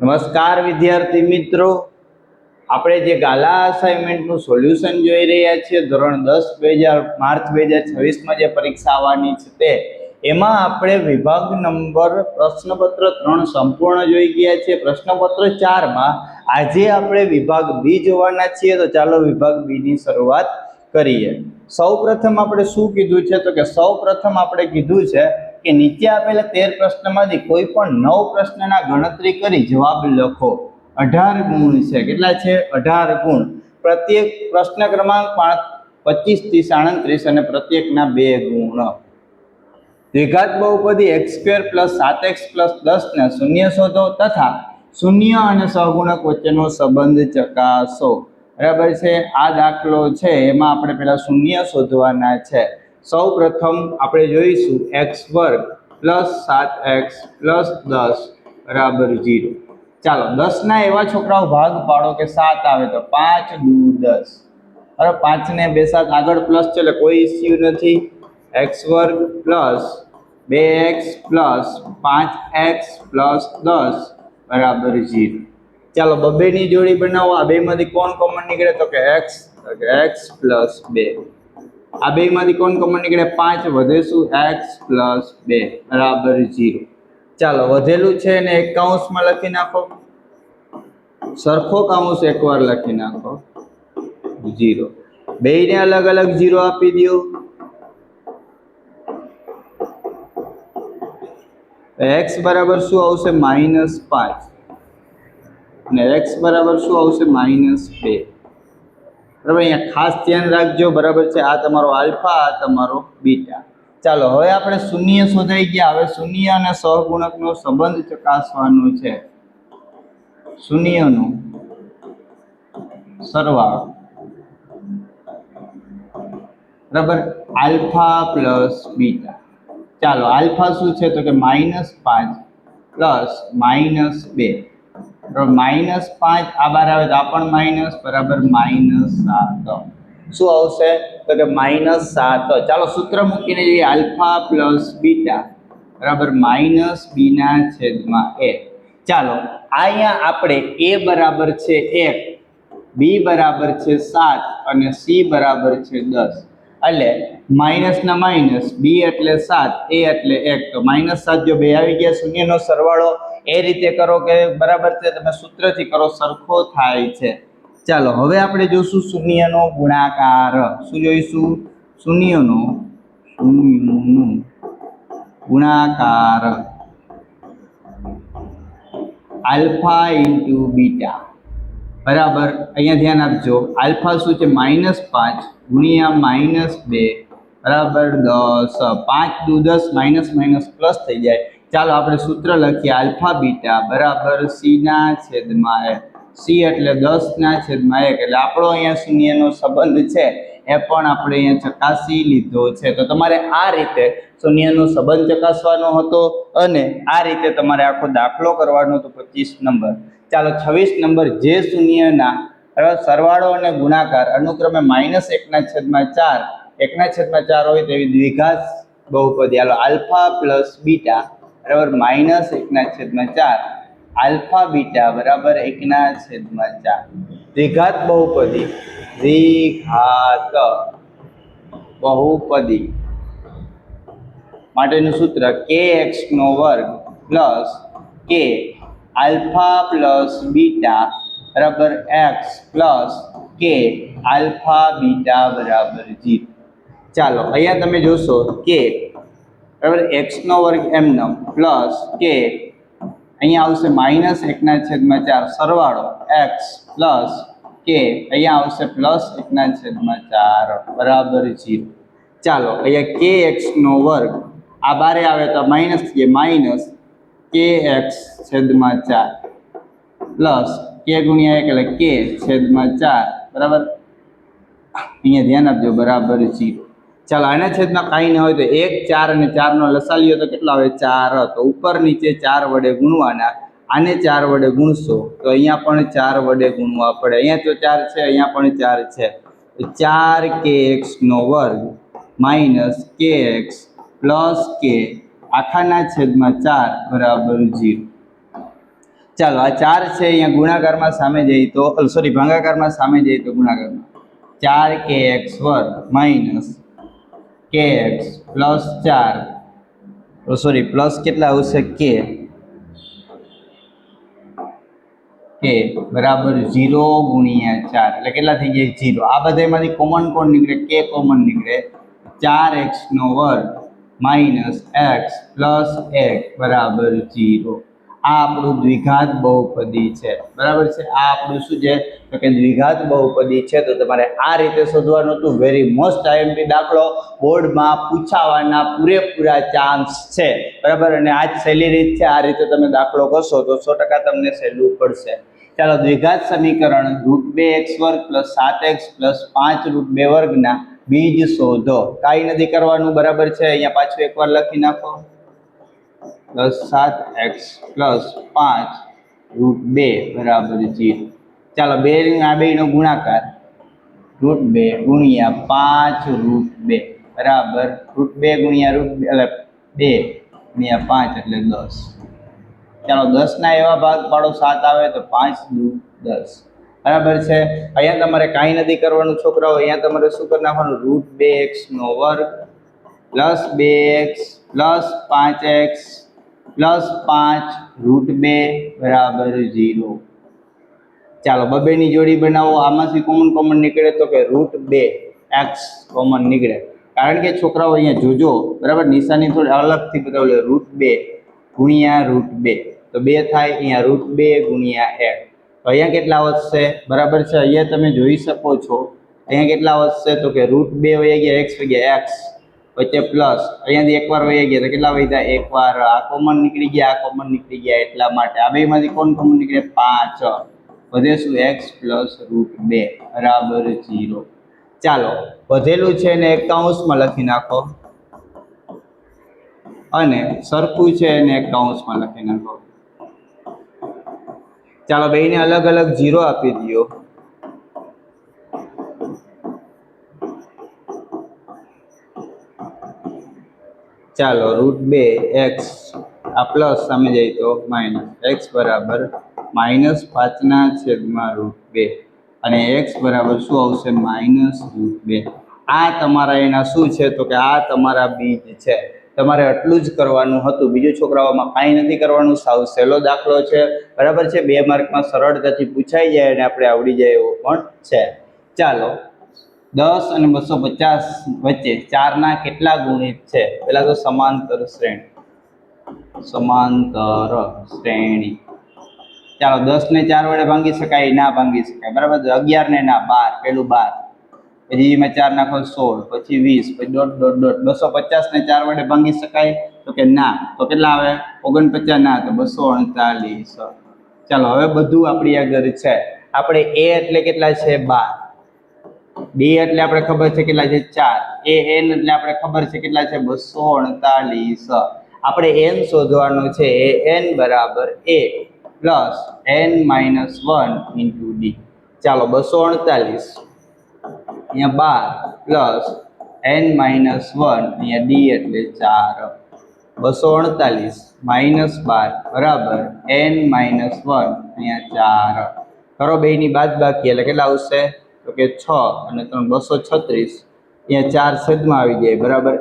નમસ્કાર વિદ્યાર્થી મિત્રો, આપણે જે ગાલા અસાઇનમેન્ટનું સોલ્યુશન જોઈ રહ્યા છીએ ધોરણ 10 માર્ચ 2026 જે પરીક્ષા આવવાની છે તે એમાં આપણે વિભાગ નંબર પ્રશ્નપત્ર 3 સંપૂર્ણ જોઈ ગયા છે. પ્રશ્નપત્ર 4 માં આજે આપણે વિભાગ બી જોવાના છીએ. તો ચાલો વિભાગ બી ની શરૂઆત કરીએ. સૌપ્રથમ આપણે શું કીધું છે તો કે સૌપ્રથમ આપણે કીધું છે કે નીચે આપેલા 13 પ્રશ્નમાંથી કોઈ પણ 9 પ્રશ્નના ગણતરી કરી જવાબ લખો. 18 ગુણ છે. કેટલા છે? 18 ગુણ. પ્રત્યેક પ્રશ્ન ક્રમાંક 25 થી 37 અને પ્રત્યેકના 2 ગુણ. દ્વિઘાત બહુપદી x² + 7x + 10 ને શૂન્ય શોધો તથા શૂન્ય અને સહગુણક વચ્ચેનો સંબંધ ચકાસો. બરાબર છે. આ દાખલો છે એમાં આપણે પહેલા શૂન્ય શોધવાના છે. સૌ પ્રથમ આપણે જોઈશું x² + 7x + 10 = 0. ચાલો 10 ના એવા છોકરાઓ ભાગ પાડો કે 7 આવે તો 5 દુ 10. બરાબર, 5 ને 2 7 આગળ પ્લસ છે એટલે કોઈ ઇસ્યુ નથી. x² + 2x + 5x + 10 = 0. ચાલો બબેની જોડી બનાવો. આ બેમાંથી કોણ કોમન નીકળે તો કે x + 2. આ બેમાંથી કોણ કોમન નીકળે? 5 વધે શું? x + 2 = 0. ચાલો વધેલું છે ને એક કૌંસમાં લખી નાખો. સરખો કૌંસ એકવાર લખી નાખો 0. બેયને અલગ અલગ 0 આપી દો. x બરાબર શું આવશે? -5 અને x બરાબર શું આવશે? -2. બરાબર, અહીંયા ખાસ ધ્યાન રાખજો. બરાબર છે. આ તમારો આલ્ફા, આ તમારો બીટા. ચાલો હવે આપણે શૂન્ય શોધાઈ ગયા. હવે શૂન્ય અને સહગુણકનો સંબંધ ચકાસવાનો છે. શૂન્યનો સરવાળો બરાબર આલ્ફા પ્લસ બીટા. ચાલો આલ્ફા શું છે તો કે -5 પ્લસ -2. બરાબર, -5 આ બાર આવે તો આ પણ માઇનસ બરાબર -7. શું આવશે તો કે -7. ચાલો સૂત્ર મૂકીને જોઈએ. આલ્ફા પ્લસ બીટા બરાબર -b/a. ચાલો અહીંયા આપણે a બરાબર છે 1, b બરાબર છે 7 અને c બરાબર છે 10. એટલે માઇનસ ના માઇનસ, b એટલે 7, a એટલે 1. તો -7 જો બે આવી ગયા, શૂન્યનો સરવાળો એ રીતે કરો કે બરાબર છે તમે સૂત્રથી કરો સરખો થાય છે. ચાલો હવે આપણે જોઈશું શૂન્યનો ગુણાકાર. શું જોઈશું? શૂન્યનો ગુણાકાર આલ્ફા ઇન્ટુ બીટા. બરાબર, અહીંયા ધ્યાન આપજો. આલ્ફા શું છે? -5 ગુણ્યા -2 બરાબર 10. 5 દુ 10, માઇનસ માઇનસ પ્લસ થઈ જાય. ચાલો આપણે સૂત્ર લખીએ. આલ્ફા બીટા બરાબર c/a. c એટલે 10/1. એટલે આપણો અહીંયા શૂન્યનો સંબંધ છે એ પણ આપણે અહીંયા ચકાસી લીધો છે. તો તમારે આ રીતે શૂન્યનો સંબંધ ચકાસવાનો હતો અને આ રીતે તમારે આખો દાખલો કરવાનો હતો 25 નંબર. ચાલો 26 નંબર, જે શૂન્યના સરવાળો અને ગુણાકાર અનુક્રમે -1/4 1/4 હોય તેવી દ્વિઘાત બહુપદી. હાલો આલ્ફા પ્લસ બીટા બરાબર -1/4. આલ્ફા બીટા બરાબર 1/4. દ્વિઘાત બહુપદી, દ્વિઘાત બહુપદી માટેનું સૂત્ર kx² plus k alpha plus beta બરાબર x plus k alpha beta બરાબર 0. ચાલો અહીંયા તમે જોશો કે બરાબર x² એમનો પ્લસ કે અહીંયા આવશે -1/4 સરવાળો x પ્લસ કે અહીંયા આવશે +1/4 બરાબર 0. ચાલો અહીંયા kx² આ બારે આવે તો માઇનસ થઈ જાય, -kx/4 પ્લસ k ગુણ્યા 1 એટલે k/4 બરાબર. અહીંયા ધ્યાન આપજો બરાબર 0. ચાલો આના છેદમાં કાંઈ ના હોય તો 1, 4 અને 4 નો લસા લ્યો તો કેટલા આવે? 4. તો ઉપર નીચે 4 વડે ગુણવાના. આને 4 વડે ગુણશો તો અહીંયા પણ 4 વડે ગુણવા પડે. અહીંયા તો 4 છે, અહીંયા પણ 4 છે. 4kx² minus kx plus k આખાના છેદમાં 4 બરાબર 0. ચાલો આ 4 છે અહીંયા ગુણાકારમાં સામે જઈએ તો સોરી ભાગાકારમાં સામે જઈએ તો ગુણાકારમાં 4kx વર્ગ minus kx plus 4 sorry plus કેટલા આવશે k બરાબર 0 ગુણ્યા 4 એટલે કેટલા થઈ જાય 0. આ બધામાંથી કોમન કોણ નીકળે k કોમન નીકળે 4x નો વર્ગ માઇનસ x પ્લસ 1 બરાબર 0. આ આપણું દ્વિઘાત બહુપદી છે બરાબર છે. આ આપણું શું છે તો કે દ્વિઘાત બહુપદી છે. તો તમારે આ રીતે શોધવાનું હતું. વેરી મોસ્ટ આઈએમપી દાખલો બોર્ડમાં પૂછાવાના પૂરેપૂરા ચાન્સ છે બરાબર. અને આ જ સહેલી રીત છે. આ રીતે તમે દાખલો કરશો તો 100% તમને સહેલું પડશે. ચાલો દ્વિઘાત સમીકરણ √2x વર્ગ પ્લસ 7x પ્લસ 5 √2 વર્ગના બીજ શોધો. કાંઈ નથી કરવાનું બરાબર છે. અહીંયા પાછું એકવાર લખી નાખો પ્લસ 7x પ્લસ 5 √2 બરાબર 0. ચાલો આ બેનો ગુણાકાર √2 ગુણ્યા 5 √2 બરાબર √2 ગુણ્યા √2 એટલે 2 ગુણ્યા 5 એટલે 10. ચાલો 10 ના એવા ભાગ પાડો 7 આવે તો 5 દુ 10 બરાબર છે. અહીંયા તમારે કાંઈ નથી કરવાનું છોકરાઓ. અહીંયા તમારે શું કરી નાખવાનું √2x નો વર્ગ plus 2x plus 5x plus 5 √2 બરાબર 0. ચાલો બબેની જોડી બનાવો. આમાંથી કોમન નીકળે તો કે √2x કોમન નીકળે. કારણ કે છોકરાઓ અહીંયા જોજો બરાબર નિશાની થોડી અલગથી બતાવજો. √2 ગુણ્યા √2 તો 2 થાય. અહીંયા √2 ગુણ્યા 1 તો અહીંયા કેટલા વધશે બરાબર છે. અહીંયા તમે જોઈ શકો છો અહીંયા કેટલા વધશે તો કે √2 વયા ગયા x વયા x વચ્ચે પ્લસ અહીંયાથી એકવાર વયા ગયા તો કેટલા વધ્યા એકવાર. આ કોમન નીકળી ગયા આ કોમન નીકળી ગયા એટલા માટે આ બેમાંથી કોણ કોમન નીકળે 5 વધે શું x પ્લસ √2 બરાબર 0. ચાલો વધેલું છે ને એક કૌંસમાં લખી નાખો અને સરખું છે ને એક કૌંસમાં લખી નાખો. ચાલો બેને અલગ અલગ 0 આપી દો. ચાલો √2x આ પ્લસ સામે જાય તો માઇનસ x બરાબર -5/√2 અને x બરાબર શું આવશે -√2. આ તમારા એના શું છે તો કે આ તમારા બીજ છે. તમારે આટલું જ કરવાનું હતું. બીજું છોકરાઓમાં કાંઈ નથી કરવાનું. સાવ સહેલો દાખલો છે બરાબર છે. 2 માર્કમાં સરળતાથી પૂછાઈ જાય અને આપણે આવડી જાય એવો પણ છે. ચાલો 10 અને 250 વચ્ચે 4 ના કેટલા ગુણિત છે. પહેલા તો સમાંતર શ્રેણી. ચાલો 10 ને 4 વડે ભાંગી શકાય ના ભાંગી શકાય બરાબર. 11 ને ના 12 પેલું 12 પછી એમાં 4 નાખો 16 પછી 20 પછી ડોટ ડોટ ડોટ. 250 ને 4 વડે ભાંગી શકાય તો કે ના. તો કેટલા આવે 49 ના તો 248. ચાલો હવે બધું આપણી આગળ છે. આપણે a એટલે કેટલા છે 12, b એટલે આપણે ખબર છે કેટલા છે 4, an એટલે આપણે ખબર છે કેટલા છે 248. આપણે n શોધવાનો છે. an બરાબર a plus n minus 1 into d. ચાલો 248 અહીંયા 12 પ્લસ n માઇનસ 1 અહીંયા d એટલે 4. 248 માઇનસ 12 બરાબર n માઇનસ 1 અહીંયા 4. કરો બેની બાદબાકી એટલે કેટલા આવશે તો કે 6 અને 3 236 અહીંયા 4 છેદમાં આવી જાય બરાબર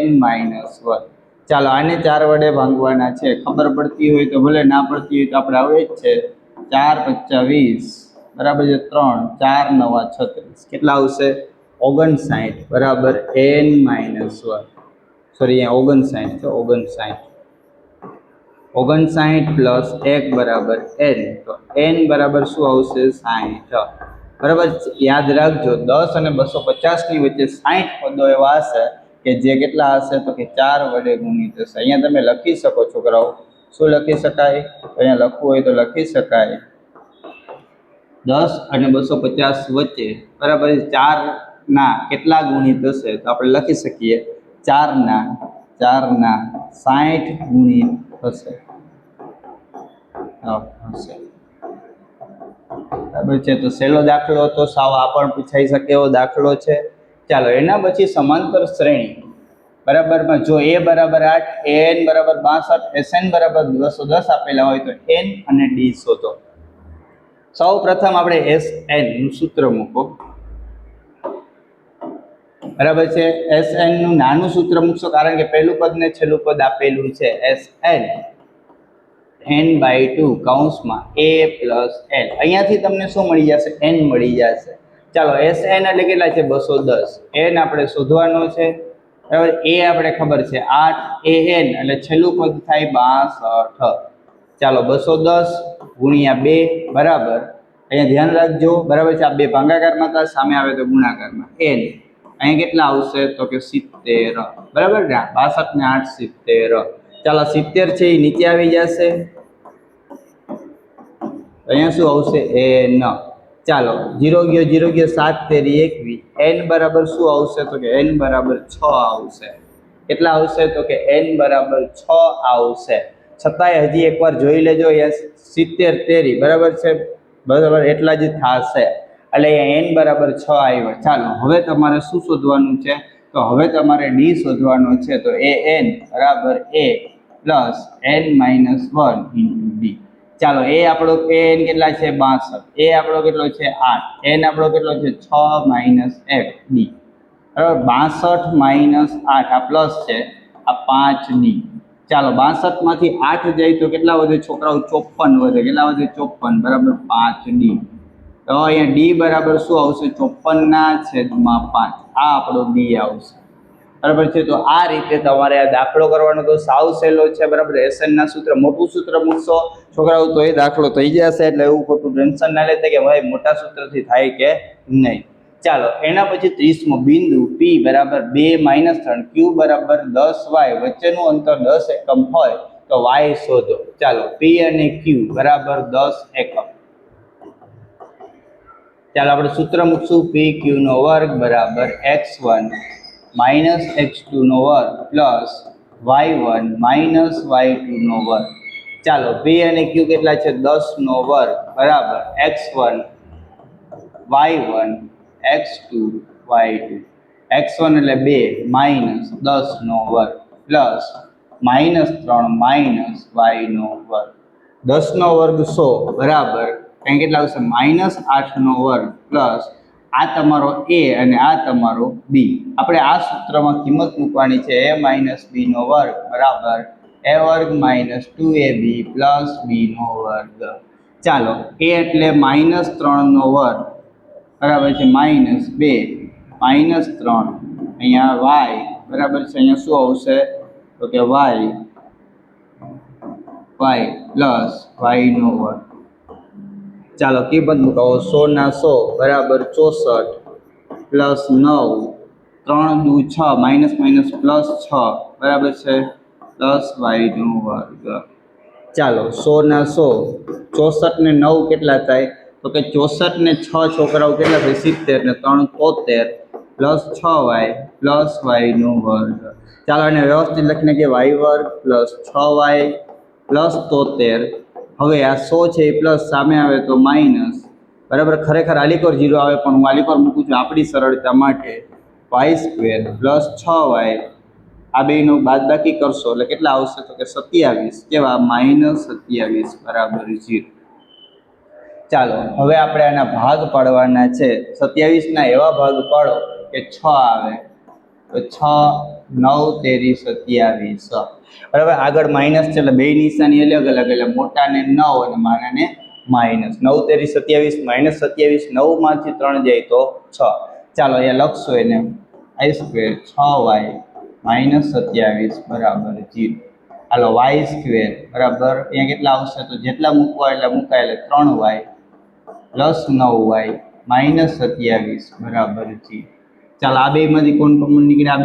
n માઇનસ 1. ચાલો આને 4 વડે ભાંગવાના છે. ખબર પડતી હોય તો ભલે ના પડતી હોય તો આપણે આવે જ છે. 4 × 5 = 20 બરાબર છે 3 4 × 9 = 36. કેટલા આવશે 59 બરાબર n માઇનસ 1. સોરી અહીંયા 59 છે 59 પ્લસ 1 બરાબર n. તો n બરાબર શું આવશે 60 બરાબર. યાદ રાખજો 10 અને 250 ની વચ્ચે 60 પદો એવા હશે કે જે કેટલા હશે તો કે 4 વડે ગુણિત હશે. અહીંયા તમે લખી શકો છોકરાઓ. શું લખી શકાય તો અહીંયા લખવું હોય તો લખી શકાય 10 અને 250 વચ્ચે બરાબર 4 ના કેટલા ગુણિત હશે તો આપણે લખી શકીએ 4 ના 60 ગુણિત હશે. બરાબર છે. તો સહેલો દાખલો હતો. સાવ આ પણ પૂછાઈ શકે એવો દાખલો છે. ચાલો એના પછી સમાંતર શ્રેણી બરાબરમાં જો એ બરાબર 8, an બરાબર 62, sn બરાબર 210 આપેલા હોય તો n અને d શોધો. સૌ પ્રથમ આપણે sn નું સૂત્ર મૂકો. બરાબર છે, sn નું નાનું સૂત્ર મૂકશો કારણ કે પહેલું પદ ને છેલ્લું પદ આપેલું છે. sn n/2 કૌંસમાં a પ્લસ l. અહીંયાથી તમને શું મળી જશે? n મળી જશે. ચાલો sn એટલે કેટલા છે? 210. n આપણે શોધવાનો છે. બરાબર, a આપણે ખબર છે 8, an એટલે છેલ્લું પદ થાય 62. ચાલો 210 ગુણ્યા 2 બરાબર, અહીંયા ધ્યાન રાખજો બરાબર છે, આ બે ભાગાકારમાં હતા, સામે આવે તો ગુણાકારમાં. n અહીંયા કેટલા આવશે તો કે 70. બરાબર ને, 62 ને 8 70. ચાલો 70 છે એ નીચે આવી જશે, અહીંયા શું આવશે? n. ચાલો 0 ગયો 0 ગયો 7 તેરી 21. n બરાબર શું આવશે તો કે n બરાબર 6 આવશે. કેટલા આવશે તો કે n બરાબર 6 આવશે. છતાંય હજી એકવાર જોઈ લેજો, અહીંયા 70 તેરી બરાબર છે, બરાબર એટલા જ થશે. એટલે અહીંયા n બરાબર 6 આવ્યો. ચાલો હવે તમારે શું શોધવાનું છે? તો હવે તમારે d શોધવાનો છે. તો an બરાબર a plus n minus 1 into d. ચાલો એ આપણો n કેટલા છે? 62. એ આપણો કેટલો છે? 8. n આપણો કેટલો છે? 6 માઇનસ 1 d. બરાબર, 62 માઇનસ 8 આ પ્લસ છે, આ 5 d. ચાલો 62 માંથી 8 જાય તો કેટલા વધે છોકરાઓ? 54 વધે. કેટલા વધે? 54. બરાબર 5 d. તો અહીંયા d બરાબર શું આવશે? 54/5. આ આપણો d આવશે. બરાબર છે, તો આ રીતે તમારે આ દાખલો કરવાનો તો સાવ સહેલો છે. બરાબર, sn ના સૂત્ર મોટું સૂત્ર મૂકશો છોકરાઓ તો એ દાખલો થઈ જશે. એટલે એવું ખોટું ટેન્શન ના લેતા કે ભાઈ મોટા સૂત્રથી થાય કે નહીં. ચાલો એના પછી 30મો બિંદુ p બરાબર 2 - 3 q બરાબર 10y વચ્ચેનું અંતર 10 એકમ હોય તો y શોધો. ચાલો p અને q બરાબર 10 એકમ. ચાલો આપણે સૂત્ર મૂકશું. pq નો વર્ગ બરાબર x1 માઇનસ x2 નો વર્ગ પ્લસ y1 માઇનસ y2 નો વર્ગ. ચાલો p અને q કેટલા છે? 10 નો વર્ગ બરાબર x1 y1 x2 y2. x1 એટલે 2 માઇનસ 10 નો વર્ગ પ્લસ માઇનસ 3 માઇનસ y નો વર્ગ. 10 નો વર્ગ 100 બરાબર અહીં કેટલા આવશે? માઇનસ 8 નો વર્ગ પ્લસ આ તમારો a અને આ તમારો b. આપણે આ સૂત્રમાં કિંમત મૂકવાની છે. a માઇનસ b નો વર્ગ બરાબર a વર્ગ માઇનસ 2ab પ્લસ b નો વર્ગ. ચાલો a એટલે માઇનસ 3 નો વર્ગ બરાબર છે માઇનસ 2 માઇનસ 3 અહીંયા y બરાબર છે, અહીંયા શું આવશે તો કે y પ્લસ y નો વર્ગ. ચાલો કિંમત મૂકાવો. 100 ના 100 બરાબર 64 પ્લસ 9 3 દુ 6 માઇનસ માઇનસ પ્લસ 6 બરાબર છે પ્લસ y નો વર્ગ. ચાલો 100 ના 100 64 ને 9 કેટલા થાય તો કે 64 ને 6 છોકરાઓ કેટલા થાય? 70 ને 3 73 પ્લસ 6y પ્લસ y નો વર્ગ. ચાલો એને વ્યવસ્થિત લખીને કે y વર્ગ પ્લસ 6y પ્લસ 73. હવે આ 100 છે એ પ્લસ સામે આવે તો માઇનસ. બરાબર, ખરેખર આલીકોર 0 આવે પણ હું આલીકોર મૂકું છું આપણી સરળતા માટે. y² પ્લસ 6y આ બેનો બાદબાકી કરશો એટલે કેટલા આવશે તો કે 27. કેવા? માઇનસ 27 બરાબર 0. ચાલો હવે આપણે આના ભાગ પાડવાના છે. 27 ના એવા ભાગ પાડો કે 6 આવે તો 6 9 તેરી 27. બરાબર, આગળ માઇનસ છે એટલે બે નિશાની અલગ અલગ, એટલે મોટાને 9 અને નાનાને માઇનસ. 9 તેરી 27 માઇનસ 27, 9 માંથી 3 જાય તો 6. ચાલો અહીંયા લખશો એને i² 6y માઇનસ 27 બરાબર 0. હાલો y² બરાબર અહીંયા કેટલા આવશે તો જેટલા મૂકવા એટલા મુકાય એટલે 3y પ્લસ 9y માઇનસ 27 બરાબર 0. ચાલો આ બેમાંથી કોણ કોમન નીકળે? આ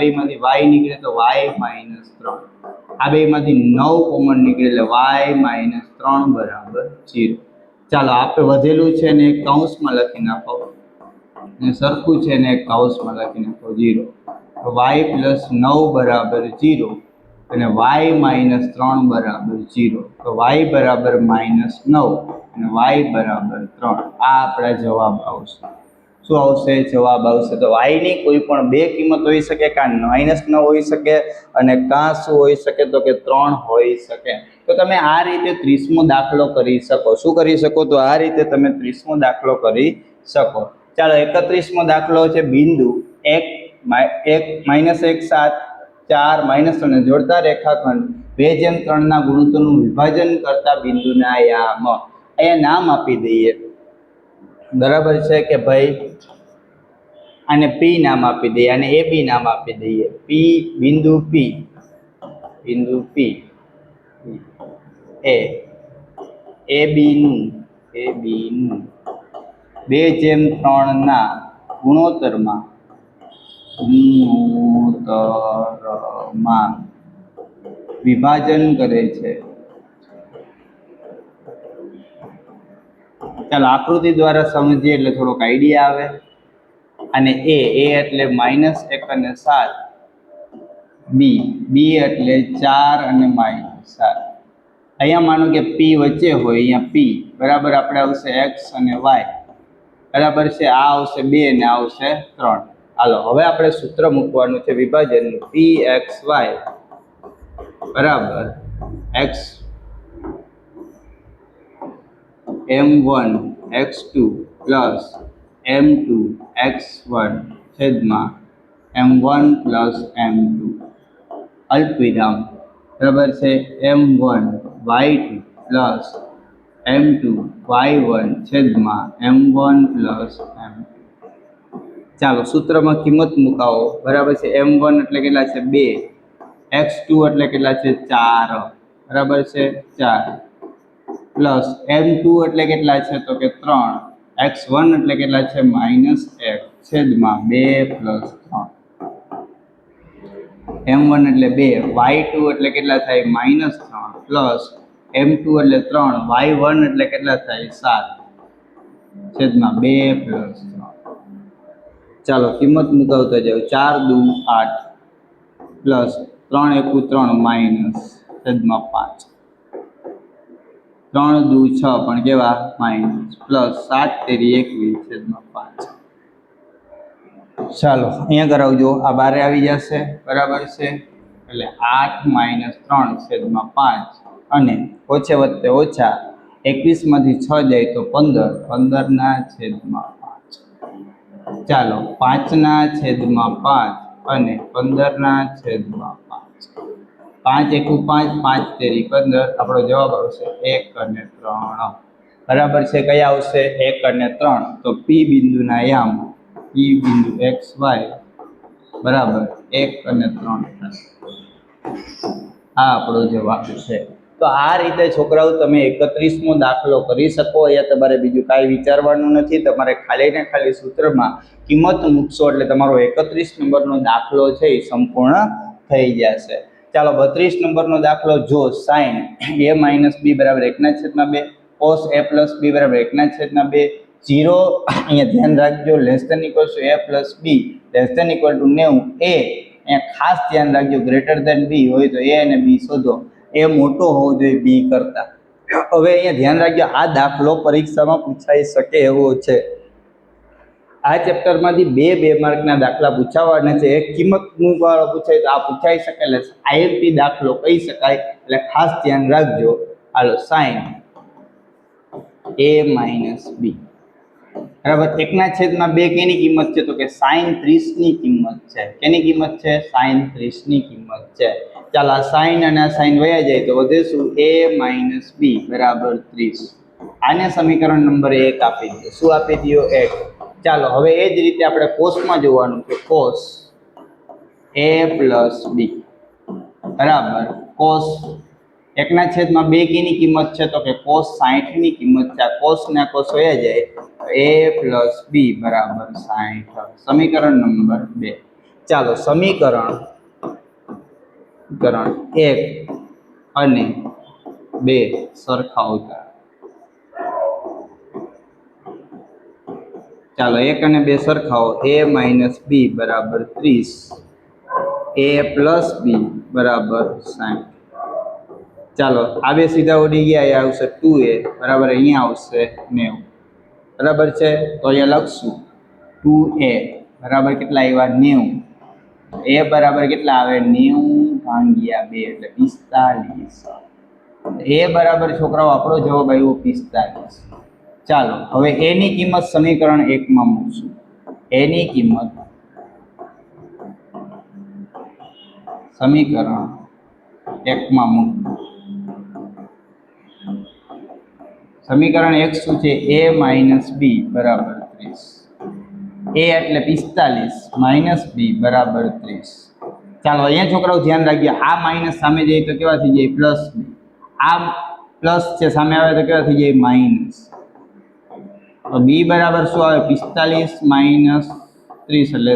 બેમાંથી y નીકળે તો y માઇનસ 3. આ બેમાંથી 9 કોમન નીકળે એટલે y માઇનસ 3 બરાબર 0. ચાલો આપણે વધેલું છે ને એક કૌંસમાં લખી નાખો ને સરખું છે ને એક કૌંસમાં લખી નાખો 0. તો y પ્લસ 9 બરાબર 0 અને y માઇનસ 3 બરાબર 0. તો y બરાબર માઇનસ 9 અને y બરાબર 3. આ આપણા જવાબ આવશે. શું આવશે? જવાબ આવશે તો y ની કોઈ પણ બે કિંમત હોઈ શકે, કાં -9 હોઈ શકે અને કાં શું હોઈ શકે તો કે 3 હોઈ શકે. તો તમે આ રીતે 30મો દાખલો કરી શકો. શું કરી શકો? તો આ રીતે તમે 30મો દાખલો કરી શકો. ચાલો 31મો દાખલો છે. બિંદુ 1 -1 7 4 -3 જોડતા રેખાખંડ 2:3 ના ગુણોત્તરનું વિભાજન કરતા બિંદુના યામ. અહીંયા નામ આપી દઈએ. બરાબર છે કે ભાઈ? આને P નામ આપી દઈએ, આને AB નામ આપી દઈએ. બિંદુ P એ AB નું 2:3 ના ગુણોત્તરમાં વિભાજન કરે છે. ચાલો આકૃતિ દ્વારા સમજીએ એટલે થોડોક આઈડિયા આવે. અને A એટલે -1 અને 7, B એટલે 4 અને -7. અહીંયા માનો કે P વચ્ચે હોય, અહીંયા P બરાબર આપણે આવશે x અને y બરાબર છે. આ આવશે 2 અને આ આવશે 3. હાલો હવે આપણે સૂત્ર મૂકવાનું છે વિભાજન. Pxy બરાબર x m1 x2 plus m2 x1 છેદમાં m1 પ્લસ m2 અલ્પવિરામ બરાબર છે m1 y2 plus m2 y1 છેદમાં m1 પ્લસ m2. ચાલો સૂત્રમાં કિંમત મુકાવો. બરાબર છે. m1 એટલે કેટલા છે? 2. x2 એટલે કેટલા છે? 4. બરાબર છે 4 પ્લસ m2 એટલે કેટલા છે તો કે 3. x1 એટલે કેટલા છે? -1 છેદમાં 2 પ્લસ 3. m1 એટલે 2, y2 એટલે કેટલા થાય? -3 પ્લસ m2 એટલે 3, y1 એટલે કેટલા થાય? 7 છેદમાં 2 પ્લસ 3. ચાલો કિંમત મુકાવતા જાઓ. 4 દુ 8 પ્લસ 3 એકુ 3 માઇનસ છેદમાં 5. 3 દુ 6 પણ કેવા? માઇનસ પ્લસ 7 તેરી 21 છેદમાં 5. ચાલો અહીંયા કરાવજો. આ બારે આવી જશે. બરાબર છે. એટલે 8 - 3 છેદમાં 5 અને ઓછે વત્તે ઓછા 21 માંથી 6 જાય તો 15, 15 ના છેદમાં 5. ચાલો 5 ના છેદમાં 5 અને 15 ના છેદમાં 5. 5 એકુ 5, 5 તેરી 15. આપણો જવાબ આવશે 1 અને 3. બરાબર છે. કયા આવશે? 1 અને 3. તો P બિંદુના યામ P બિંદુ XY બરાબર 1 અને 3 થશે. આ આપણો જવાબ છે. તો આ રીતે છોકરાઓ તમે 31મો દાખલો કરી શકો. અહીંયા તમારે બીજું કાંઈ વિચારવાનું નથી. તમારે ખાલી ને ખાલી સૂત્રમાં કિંમત મૂકશો એટલે તમારો 31 નંબરનો દાખલો છે એ સંપૂર્ણ થઈ જશે. ચાલો 32 નંબરનો દાખલો જો. sin a - b બરાબર 1/2, cos a + b બરાબર 1/2, 0 અહીંયા ધ્યાન રાખજો less than equal to a + b less than equal to 90. a અહીંયા ખાસ ધ્યાન રાખજો ગ્રેટર ધેન b હોય તો a અને b શોધો. એ મોટો હોવો જોઈએ b કરતા. હવે અહીંયા ધ્યાન રાખજો આ દાખલો પરીક્ષામાં પૂછાઈ શકે એવો છે. આ ચેપ્ટરમાંથી 2 માર્કના દાખલા પૂછાવાના છે. એક કિંમતનું વાળો પૂછાય તો આ પૂછાઈ શકે એટલે IMP દાખલો કહી શકાય. એટલે ખાસ ધ્યાન રાખજો. હાલો sin a - b બરાબર 1/2 કેની કિંમત છે તો કે sin 30 ની કિંમત છે. કેની કિંમત છે? sin 30 ની કિંમત છે. ચાલો આ sin અને આ sin વયા જાય તો વધે શું? a - b બરાબર 30. આને સમીકરણ નંબર 1 આપી દો. શું આપી દો? 1. ચાલો હવે એ જ રીતે આપણે કોસમાં જોવાનું છે. cos a + b બરાબર cos 1/2 કેની કિંમત છે તો કે cos 60 ની કિંમત છે. આ cos ને આ cos વયા જાય a + b બરાબર 60. સમીકરણ નંબર 2. ચાલો સમીકરણ 1 અને 2 સરખાવતા. ચાલો 1 અને 2 સરખાવો. a - b બરાબર 30, a + b બરાબર 60. ચાલો આ બે સીધા ઉડી ગયા. એ આવશે 2a બરાબર અહીંયા આવશે 90. બરાબર છે. તો અહીંયા લખશું 2a બરાબર કેટલા આવ્યા 90, a બરાબર કેટલા આવે 90 ભાગ્યા 2 એટલે 45, a બરાબર છોકરાઓ આપણો જવાબ આવ્યો 45. ચાલો હવે a ની કિંમત સમીકરણ 1 માં મૂકશું. a ની કિંમત સમીકરણ 1 માં મૂકવું. સમીકરણ 1 શું છે? a માઇનસ બી બરાબર 30. a એટલે 45 માઇનસ બી બરાબર 30. ચાલો અહીંયા છોકરાઓ ધ્યાન રાખજો, આ માઇનસ સામે જઈએ તો કેવા થઈ જાય પ્લસ બી, આ પ્લસ છે સામે આવે તો કેવા થઈ જાય માઇનસ. તો બી બરાબર શું આવે 45 માઇનસ 30 એટલે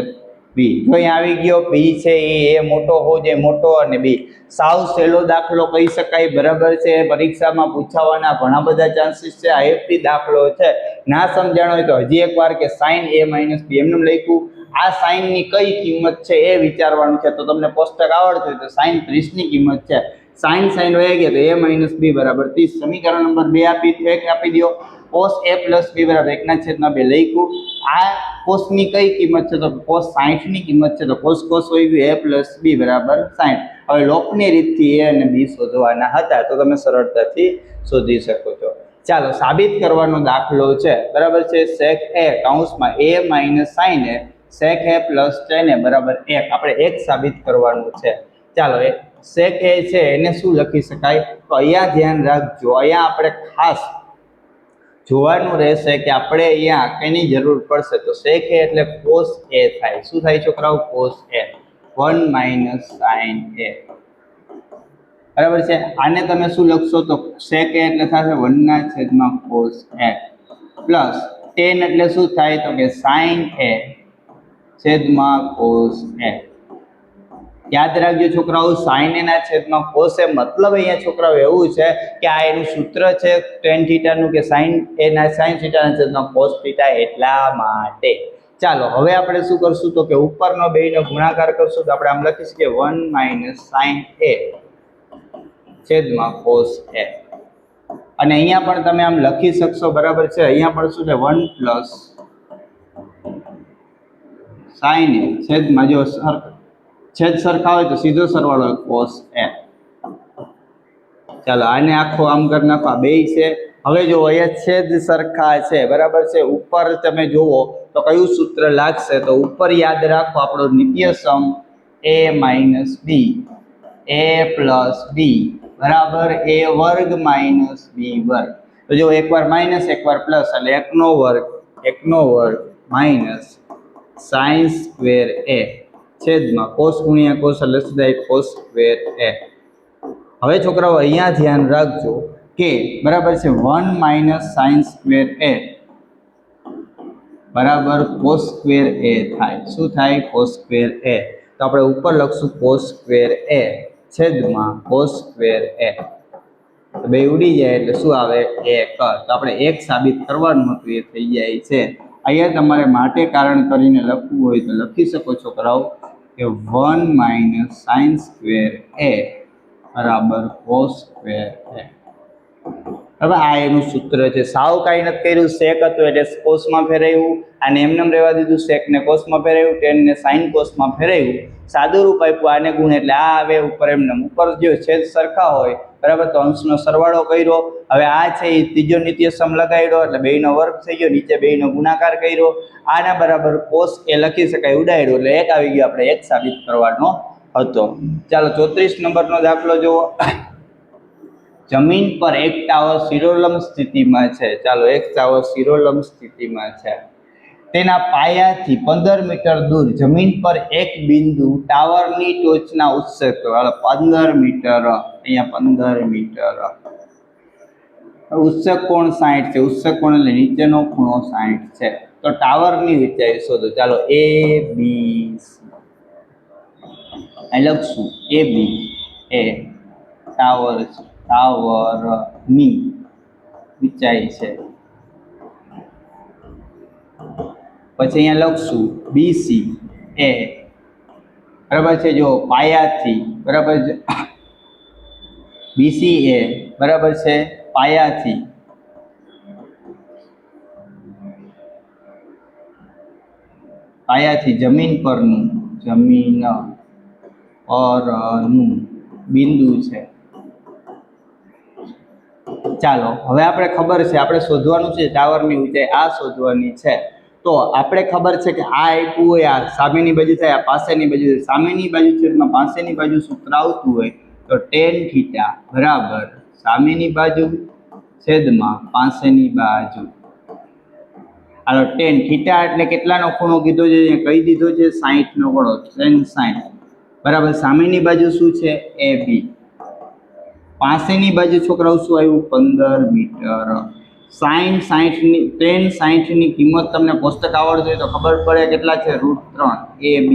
બી. જો અહીંયા આવી ગયો બી છે એ મોટો હોવો જોઈએ, મોટો, અને બી સાવ સહેલો દાખલો કહી શકાય. બરાબર છે, પરીક્ષામાં પૂછાવાના ઘણા બધા ચાન્સીસ છે. આઈએફપી દાખલો છે. ના સમજાણો હોય તો હજી એકવાર કે સાઇન a માઇનસ બી એમનું લખ્યું, આ સાઇન ની કઈ કિંમત છે એ વિચારવાનું છે. તો તમને કોષ્ટક આવડતું હોય તો સાઇન 30 ની કિંમત છે, સાઇન વહી ગયા તો a માઇનસ બી બરાબર 30. સમીકરણ નંબર 2 આપી દો. cos a પ્લસ બી બરાબર 1/2 લખ્યું. આ cos ની કઈ કિંમત છે? તો cos 60 ની કિંમત છે. તો cos હોય ગયું a પ્લસ બી બરાબર 60. હવે લોપની રીતથી a અને b શોધવાના હતા, તો તમે સરળતાથી શોધી શકો છો. ચાલો સાબિત કરવાનો દાખલો છે. બરાબર છે, sec a કૌંસમાં a minus sin a sec a plus tan a બરાબર 1. આપણે 1 સાબિત કરવાનું છે. ચાલો એ sec a છે એને શું લખી શકાય? તો અહીંયા ધ્યાન રાખજો, અહીંયા આપણે ખાસ જોવાનું રહેશે કે આપણે અહીંયા કેની જરૂર પડશે. તો sec a એટલે cos a થાય. શું થાય છોકરાઓ? cos a 1 minus sin a. બરાબર છે, આને તમે શું લખશો? તો sec a એટલે થશે 1/cos a પ્લસ tan એટલે શું થાય? તો કે sin a છેદમાં cos a. યાદ રાખજો છોકરાઓ, sin a ના છેદમાં cos a, મતલબ અહીંયા છોકરાઓ એવું છે કે આ એનું સૂત્ર છે tan થીટા નું, કે sin a ના sin થીટા ના છેદમાં cos થીટા, એટલા માટે. ચાલો હવે આપણે શું કરશું? તો કે ઉપરનો બેયનો ગુણાકાર કરશું. તો આપણે આમ લખીશું કે 1 માઇનસ sin a છેદમાં cos a. અને અહીંયા પણ તમે આમ લખી શકશો. બરાબર છે, અહીંયા પણ શું છે 1 પ્લસ sin a છેદમાં, જો છેદ સરખા હોય તો સીધો સરવાળો cos a. ચાલો આને આખો આમ કરી નાખો, આ બેય છે. હવે જો અહીંયા છેદ સરખા છે. બરાબર છે, ઉપર તમે જુઓ તો કયું સૂત્ર લાગશે? તો ઉપર યાદ રાખો આપણો નિત્યસમ a minus B a plus B બરાબર a વર્ગ માઇનસ બી વર્ગ. તો જો એકવાર માઇનસ એકવાર પ્લસ એટલે 1/2 માઇનસ સાઇન સ્ક્વેર a છેદમાં cos ગુણ્યા cos એટલે શું થાય? cos square a. હવે છોકરાઓ અહીંયા ધ્યાન રાખજો કે બરાબર છે 1 માઇનસ સાઇન સ્ક્વેર a બરાબર cos સ્ક્વેર a થાય. શું થાય? cos square a. તો આપણે ઉપર લખશું cos સ્ક્વેર a છેદમાં cos સ્ક્વેર a. તો બે ઉડી જાય એટલે શું આવે? 1. તો આપણે 1 સાબિત કરવાનું હતું, એ થઈ જાય છે. અહીંયા તમારે માટે કારણ કરીને લખવું હોય તો લખી શકો છોકરાઓ કે 1 માઇનસ સાઇન સ્ક્વેર a બરાબર cos સ્ક્વેર a. હવે આ એનું સૂત્ર છે. સાવ કાંઈ નથી કર્યું, સેક હતું એટલે કોસમાં ફેરવ્યું, અને એમને રહેવા દીધું, સેકને કોસમાં ફેરવ્યું, ટેનને સાઇન કોસમાં ફેરવ્યું, સાદું રૂપ આપ્યું, આને ગુણ એટલે આ આવે ઉપર. એમને ઉપર જો છેદ સરખા હોય બરાબર તો અંશનો સરવાળો કર્યો. હવે આ છે એ ત્રીજો નિત્યસમ લગાડ્યો એટલે બેયનો વર્ગ થઈ ગયો, નીચે બેયનો ગુણાકાર કર્યો, આના બરાબર cos એ લખી શકાય, ઉડાડ્યું એટલે 1 આવી ગયો. આપણે 1 સાબિત કરવાનો હતો. ચાલો 34 નંબરનો દાખલો જુઓ. જમીન પર એક ટાવર શિરોલંબ સ્થિતિમાં છે. ચાલો એક ટાવર શિરોલંબ સ્થિતિમાં છે. તેના પાયાથી 15 મીટર દૂર જમીન પર એક બિંદુ ટાવરની ટોચના ઉત્સેક, 15 મીટર, અહીંયા 15 મીટર. ઉત્સેક કોણ 60 છે. ઉત્સેક કોણ એટલે નીચેનો ખૂણો 60 છે. તો ટાવરની ઊંચાઈ શોધો. ચાલો a b અહીં લખશું a b એ ટાવરની ઊંચાઈ છે. પછી અહીંયા લખશું BC એ બરાબર છે, જો પાયાથી બરાબર છે, BC એ બરાબર છે પાયાથી પાયાથી જમીન પરનું બિંદુ છે. ચાલો હવે આપણે ખબર છે, આપણે શોધવાનું છે ટાવરની ઊંચાઈ આ શોધવાની છે. તો આપણે ખબર છે કે આ આપ્યું હોય, આ સામેની બાજુ થાય, આ પાસેની બાજુ થાય. સામેની બાજુ છેદમાં પાસેની બાજુ સૂત્ર આવતું હોય તો tan થીટા બરાબર સામેની બાજુ છેદમાં પાસેની બાજુ. હાલો tan થીટા એટલે કેટલાનો ખૂણો કીધો છે, કહી દીધો છે 60 નો ખૂણો, tan 60 બરાબર. સામેની બાજુ શું છે AB, પાસેની બાજુ છોકરાઓ શું આવ્યું 15 મીટર. sin 60 ની tan 60 ની કિંમત તમને કોષ્ટક આવડતું હોય તો ખબર પડે કેટલા છે √3 AB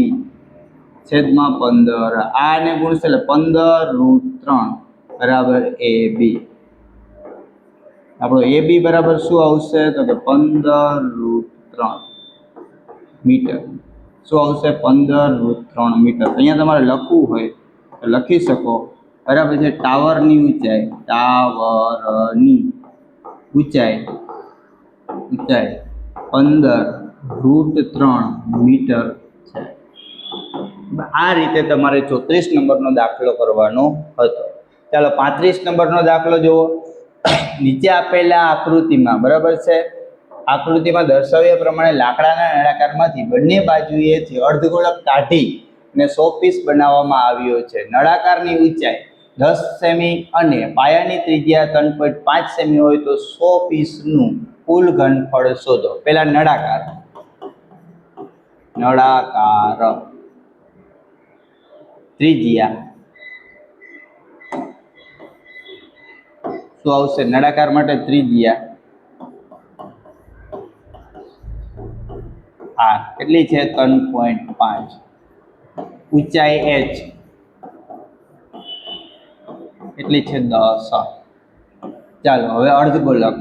છેદમાં 15. આને ગુણશે એટલે 15 √3 બરાબર AB. આપણો AB બરાબર શું આવશે તો કે 15 √3 મીટર. શું આવશે 15 √3 મીટર. અહીંયા તમારે લખવું હોય તો લખી શકો બરાબર છે. ટાવરની ઊંચાઈ 15 √3 મીટર છે. આ રીતે તમારે 34 નંબરનો દાખલો કરવાનો હતો. ચાલો 35 નંબરનો દાખલો જુઓ. નીચે આપેલા આકૃતિમાં બરાબર છે, આકૃતિમાં દર્શાવ્યા પ્રમાણે લાકડાના નળાકારમાંથી બંને બાજુએથી અર્ધગોળક કાઢી અને 100 પીસ બનાવવામાં આવ્યો છે. નળાકારની ઊંચાઈ 10 સેમી અને પાયાની ત્રિજ્યા 3.5 સેમી હોય તો 100 પીસનું કુલ ઘનફળ શોધો. પેલા નળાકાર ત્રિજ્યા શું આવશે? નળાકાર માટે ત્રિજ્યા કેટલી છે 3.5. ઊંચાઈ h કેટલી છે 10. ચાલો હવે અર્ધગોળક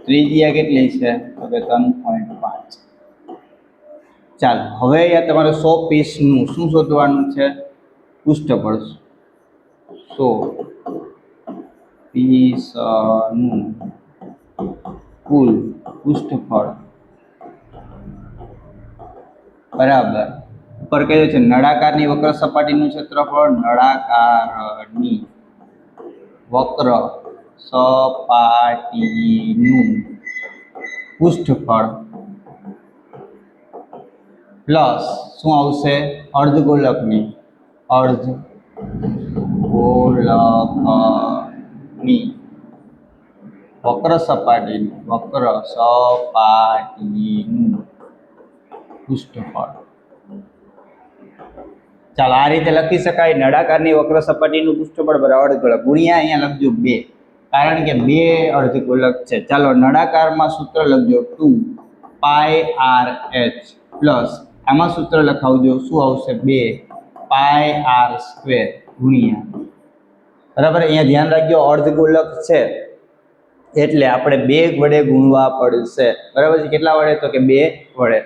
ત્રિજ્યા કેટલી છે તો કે 3.5. ચાલો હવે અહીંયા તમારે 100 પીસનું શું શોધવાનું છે? પૃષ્ઠફળ. 100 પીસનું કુલ પૃષ્ઠફળ બરાબર. ઉપર કહેલું છે નળાકારની વક્ર સપાટીનું ક્ષેત્રફળ. નળાકારની વક્ર સપાટીનું પૃષ્ઠફળ પ્લસ શું આવશે? અર્ધગોળકની વક્ર સપાટીનું પૃષ્ઠફળ. ચાલો આ રીતે લખી શકાય. નળાકારની વક્ર સપાટીનું પૃષ્ઠફળ બરાબર અર્ધગોળક ગુણ્યા અહીંયા લખજો 2, કારણ કે 2 અર્ધગોળક છે. ચાલો નળાકારમાં સૂત્ર લખજો 2πrh પ્લસ આમાં સૂત્ર લખાવજો શું આવશે 2πr² ગુણ્યા બરાબર. અહીંયા ધ્યાન રાખજો અર્ધગોળક છે એટલે આપણે 2 વડે ગુણવા પડશે બરાબર છે. કેટલા વડે તો કે 2 વડે.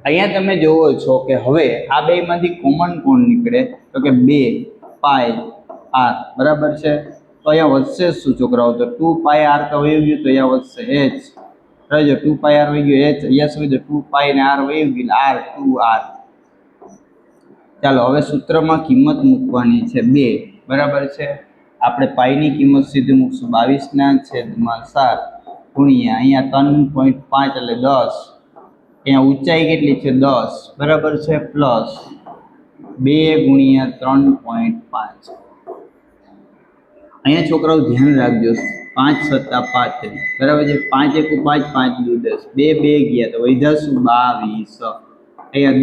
અહીંયા તમે જોવો છો કે હવે આ બેમાંથી કોમન કોણ નીકળે તો કે 2πr બરાબર છે. તો અહીંયા વધશે શું છોકરાઓ? તો 2πr તો વહી ગયું તો અહીંયા વધશે h. જો 2πr વહી ગયું h, અહીંયા શું 2π ને r વહી ગયું r2r. ચાલો હવે સૂત્રમાં કિંમત મૂકવાની છે 2 બરાબર છે. આપણે પાઈની કિંમત સીધી મૂકશું 22/7 ગુણ્યા અહીંયા 3.5 એટલે 10. અહીંયા ઊંચાઈ કેટલી છે 10 બરાબર છે પ્લસ 2 ગુણ્યા 3.5. અહીંયા છોકરાઓ ધ્યાન રાખજો 5 + 5 બરાબર છે. 5 × 1 = 5, 5 × 2 = 10, 2 ગયા તો વધ્યા 22. અહીંયા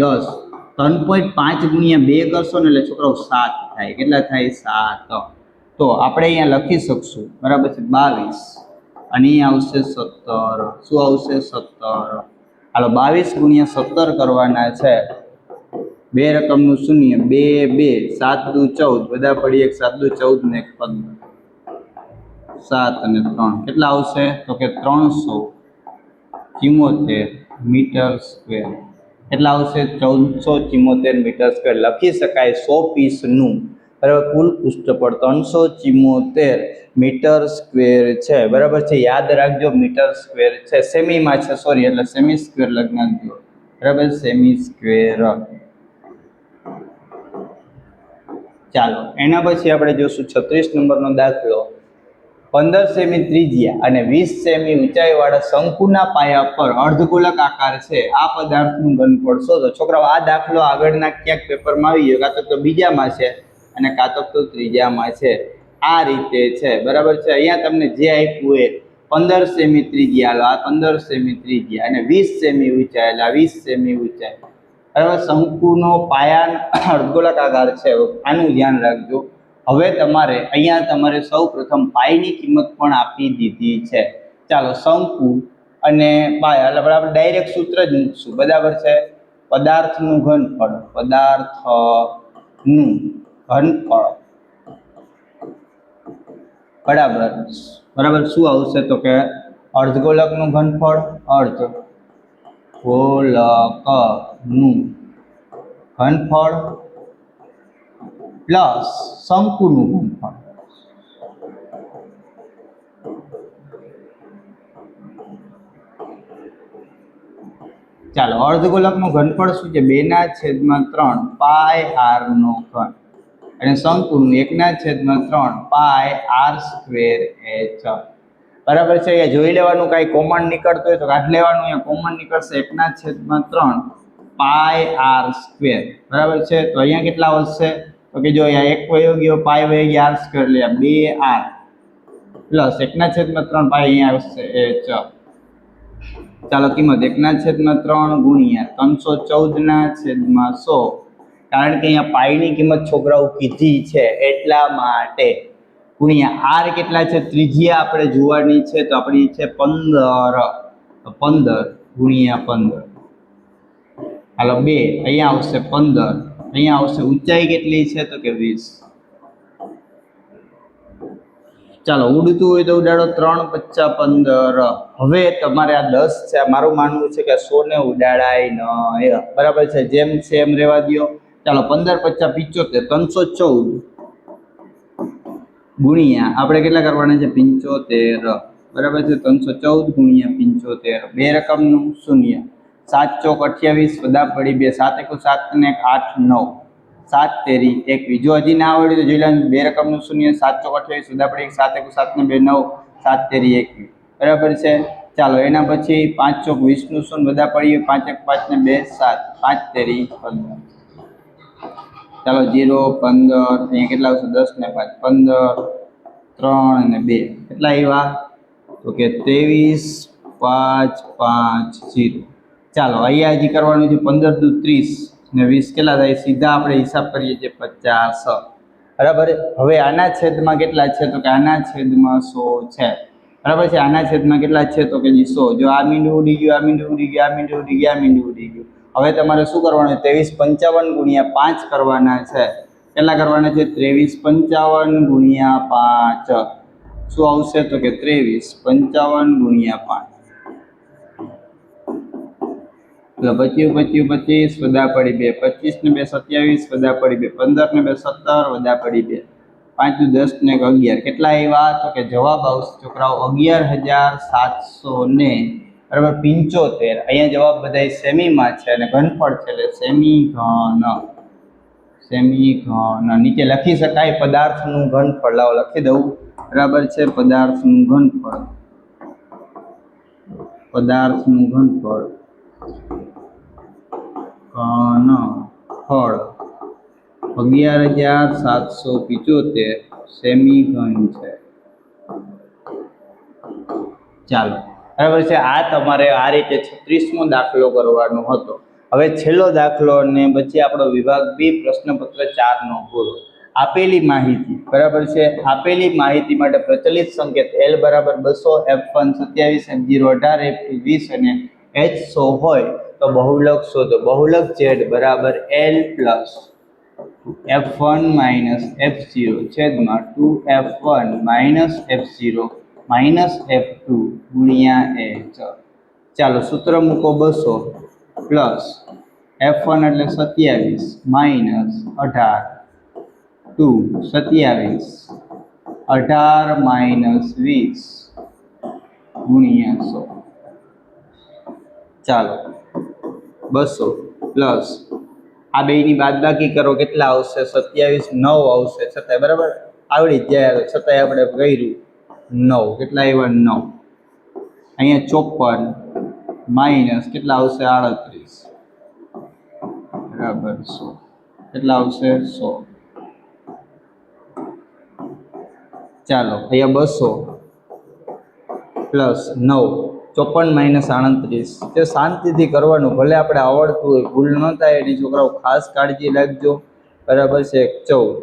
10 3.5 ગુણ્યા 2 કરશો ને એટલે છોકરાઓ 7 થાય. કેટલા થાય? 7. તો આપણે અહીંયા લખી શકશું બરાબર છે 22 અને અહીંયા આવશે 17. શું આવશે? 17. હાલો 22 ગુણ્યા 17 કરવાના છે. 2 રકમનું શૂન્ય 2 2 7 દુ 14 બધા પડી 1 7 દુ 14 ને 1 15. 7 અને 3 કેટલા આવશે તો કે 374 મીટર સ્ક્વેર. કેટલા આવશે? 1474 મીટર સ્ક્વેર લખી શકાય 100 પીસનું બરાબર. કુલ પૃષ્ઠફળ 374 મીટર સ્ક્વેર છે. બરાબર છે, યાદ રાખજો મીટર સ્ક્વેર છે, સેમીમાં છે સોરી, એટલે સેમી સ્ક્વેર લખી નાખજો. બરાબર, સેમી સ્ક્વેર. ચાલો એના પછી આપણે જોશું 36 નંબરનો દાખલો. 15 સેમી ત્રિજ્યા અને 20 સેમી ઊંચાઈવાળા શંકુના પાયા પર અર્ધગોલક આકાર છે. આ પદાર્થનું ઘનફળ શોધો. છોકરાઓ, આ દાખલો આગળના ક્યાંક પેપરમાં આવી ગયો, કાં તો બીજામાં છે અને કાં તો ત્રીજામાં છે. આ રીતે છે. બરાબર છે. અહીંયા તમને જે આપ્યું એ 15 સેમી ત્રિજ્યા, આ 15 સેમી ત્રિજ્યા અને 20 સેમી ઊંચાઈ, એટલે 20 સેમી ઊંચાઈ. બરાબર, શંકુનો પાયા અર્ધગોલક આકાર છે. આનું ધ્યાન રાખજો. હવે તમારે સૌ પ્રથમ પાઈની કિંમત પણ આપી દીધી છે. ચાલો, શંકુ અને પાયા એટલે આપણે ડાયરેક્ટ સૂત્ર જ મૂકશું. બરાબર છે. પદાર્થનું ઘનફળ બરાબર શું આવશે? તો કે અર્ધગોલકનું ઘનફળ, અર્ધગોલકનું ઘનફળ પ્લસ શંકુનું ઘનફળ. ચાલો, અર્ધગોલકનું ઘનફળ શું છે? 2/3 પાય r નો ઘન અને શંકુનું 1/3 પાય r સ્ક્વેર h. બરાબર છે. અહીંયા જોઈ લેવાનું, કાંઈ કોમન નીકળતું હોય તો કાઢી લેવાનું. અહીંયા કોમન નીકળશે 1/3 પાય r સ્ક્વેર. બરાબર છે. તો અહીંયા કેટલા વધશે? તો કે જો અહીંયા 1 વયો ગયો, પાય વયો ગયા, r સ્ક્વેર એટલે 2r પ્લસ 1/3 પાય અહીંયા આવશે h. ચાલો, કિંમત 1/3 ગુણ્યા 314/100. કારણ કે અહીંયા પાઈની કિંમત છોકરાઓ કીધી છે એટલા માટે. ગુણ્યા r કેટલા છે? ત્રિજ્યા આપણે જોવાની છે, તો આપણી છે 15. તો 15 ગુણ્યા 15. હાલો 2 અહીંયા આવશે 15, અહીંયા આવશે. ઊંચાઈ કેટલી છે? તો કે 20. ચાલો, ઉડતું હોય તો ઉડાડો. 3 × 5 = 15. હવે તમારે આ 10 છે, મારું માનવું છે કે 100 ને ઉડાડાય નહીં. બરાબર છે, જેમ છે એમ રહેવા દો. ચાલો, 15 × 5 = 75, 314 ગુણ્યા આપણે કેટલા કરવાના છે? 75. બરાબર છે, 314 ગુણ્યા 75. બે રકમનું શૂન્ય. 7 × 28 વદા પડી 2, 7 × 7 અને 8 9, 7 તેરી 21. જો હજી ના આવડ્યું તો જોઈ લેવાનું. બે રકમનું શૂન્ય. 7 × 28 વદા પડી 7 × 7 ને 2 9, 7 તેરી 21. બરાબર છે. ચાલો, એના પછી 5 × 20 નું શૂન્ય વદા પડી 5 × 5 ને 2 7, 5 તેરી 15. ચાલો 0 15, અહીંયા કેટલા આવશે? 10 ને 5 15, 3 અને 2 કેટલા આવ્યા? તો કે 23 5 5 0. ચાલો, અહીંયા હજી કરવાનું છે 15 × 30 ને 20 કેટલા થાય? સીધા આપણે હિસાબ કરીએ છીએ 50. બરાબર. હવે આના છેદમાં કેટલા છે? તો કે આના છેદમાં 100 છે. બરાબર છે. આના છેદમાં કેટલા છે? તો કે 100. જો આ મીંડું ઉડી ગયું, આ મીંડું ઉડી ગયું, આ મીંડું ઉડી ગયું, આ મીંડું ઉડી ગયું. હવે તમારે શું કરવાનું? 23 55 ગુણ્યા 5 કરવાના છે. કેટલા કરવાના છે? 23 55 ગુણ્યા 5. શું આવશે? તો કે 23 55 ગુણ્યા 5. એટલે 25 25 વદા પડી 2, 25 ને 2 27 વદા પડી 2, 15 ને 2 17 વદા પડી 2, 5 × 10 ને 11. કેટલા આવ્યા? તો કે જવાબ આવશે છોકરાઓ 11,700 ને બરાબર 75. અહીંયા જવાબ બધા સેમીમાં છે અને ઘનફળ છે એટલે સેમી ઘન. સેમી ઘન નીચે લખી શકાય પદાર્થનું ઘનફળ. લાવો લખી દઉં. બરાબર છે. પદાર્થનું ઘનફળ, પદાર્થનું ઘનફળ ઘનફળ 11,775 સેમી ઘન છે. ચાલો, બરાબર છે. આ તમારે આ રીતે 36મો દાખલો કરવાનો હતો. હવે છેલ્લો દાખલો અને પછી આપણો વિભાગ બી પ્રશ્નપત્ર 4 નો પૂરો. આપેલી માહિતી, બરાબર છે. આપેલી માહિતી માટે પ્રચલિત સંકેત L બરાબર 200, F1 27, F0 18, F2 20 અને H 100 હોય તો બહુલક શોધો. બહુલક Z બરાબર L plus F1 minus F0 છેદમાં 2F1 minus F0 minus F2 ગુણ્યા H. ચાલો, સૂત્ર મૂકો 200 પ્લસ F1 એટલે 27 માઇનસ 18 2 27 18 માઇનસ 20 ગુણ્યા 100. ચાલો 200 પ્લસ આ બેની બાદબાકી કરો, કેટલા આવશે? 27 9 આવશે. છતાંય બરાબર આવડી જ જાય, છતાંય આપણે કર્યું 9. કેટલા આવ્યા? 9. અહીંયા 54 માઇનસ કેટલા આવશે? 38 બરાબર 100. કેટલા આવશે? 100. ચાલો અહીંયા 200 પ્લસ 9 54 માઇનસ 38. તે શાંતિથી કરવાનું, ભલે આપણે આવડતું હોય, ભૂલ ન થાય એની છોકરાઓ ખાસ કાળજી રાખજો. બરાબર છે? 14.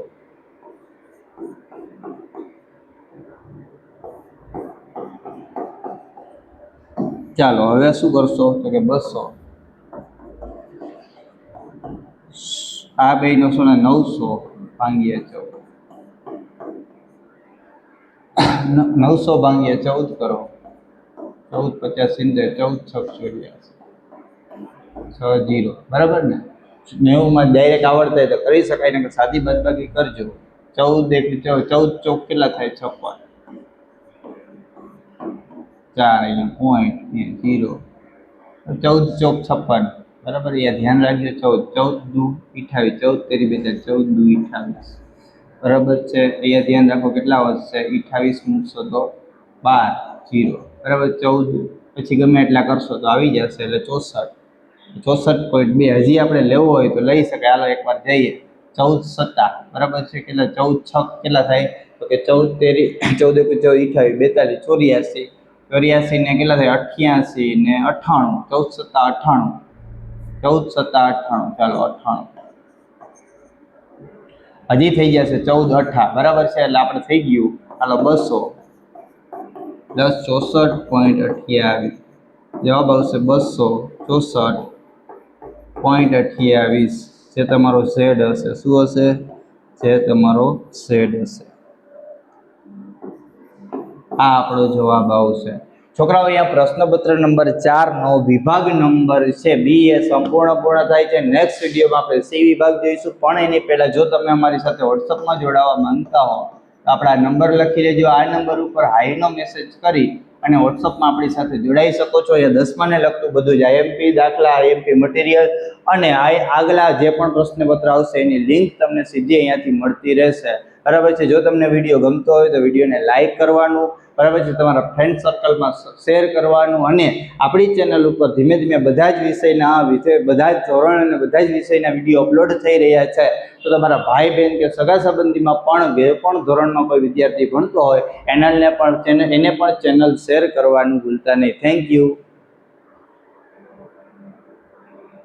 ચાલો હવે શું કરશો? તો કે 200 આ બે 900 ભાંગ્યા 14. 900 ભાંગ્યા 14 કરો. 14 50 14 6 0. બરાબર ને? 90 ડાયરેક્ટ આવડતા હોય તો કરી શકાય ને, સાદી બાદબાકી કરજો. 14 એટલે 14 ચોક કેટલા થાય? 56. 4 અહીંયા પોઈન્ટ 0. 14 ચોક 56. બરાબર? અહીંયા ધ્યાન રાખજો. 14 દુ 28. 14 તેરી 14 દુ 28. બરાબર છે? અહીંયા ધ્યાન રાખો કેટલા વધશે? 28 મૂકશો તો 12 0. બરાબર? 14 પછી ગમે એટલા કરશો તો આવી જશે, એટલે 64. 64.2 હજી આપણે લેવો હોય તો લઈ શકાય. હાલો એકવાર જઈએ. 14 7 બરાબર છે? કેટલા? 14 6 કેટલા થાય? તો કે 14 તેરી 14 28 42 84 ને કેટલા થાય? 88 ને 98. 14 7 98. 14 7 98. ચાલો 98 હજી થઈ જશે 14 8. બરાબર છે? એટલે આપણે થઈ ગયું. હાલો 200 પ્લસ 64.28. જવાબ આવશે 264.28 જે તમારો ઝેડ હશે. શું હશે? જે તમારો ઝેડ હશે. આ આપણો જવાબ આવશે. છોકરાઓ અહીંયા પ્રશ્નપત્ર નંબર 4 નો વિભાગ નંબર છે બી એ સંપૂર્ણ પૂર્ણ થાય છે. નેક્સ્ટ વિડીયોમાં આપણે સી વિભાગ જોઈશું. પણ એની પહેલા જો તમે અમારી સાથે વોટ્સઅપમાં જોડાવા માંગતા હો તો આપણા નંબર લખી લેજો. આ નંબર ઉપર હાઈનો મેસેજ કરી અને વોટ્સઅપમાં આપણી સાથે જોડાઈ શકો છો. એ 10માને લગતું બધું જ આઈએમપી દાખલા, આઈએમપી મટીરિયલ અને આગલા જે પણ પ્રશ્નપત્ર આવશે એની લિંક તમને સીધી અહીંયાથી મળતી રહેશે. બરાબર છે? જો તમને વિડીયો ગમતો હોય તો વિડીયોને લાઇક કરવાનું, બરાબર છે, તમારા ફ્રેન્ડ સર્કલમાં શેર કરવાનું, અને આપણી ચેનલ ઉપર ધીમે ધીમે બધા જ વિષયના બધા જ ધોરણ અને બધા જ વિષયના વિડીયો અપલોડ થઈ રહ્યા છે. તો તમારા ભાઈ બહેન કે સગા સંબંધીમાં પણ બે પણ ધોરણમાં કોઈ વિદ્યાર્થી ભણતો હોય એને પણ ચેનલ શેર કરવાનું ભૂલતા નહીં. Thank you.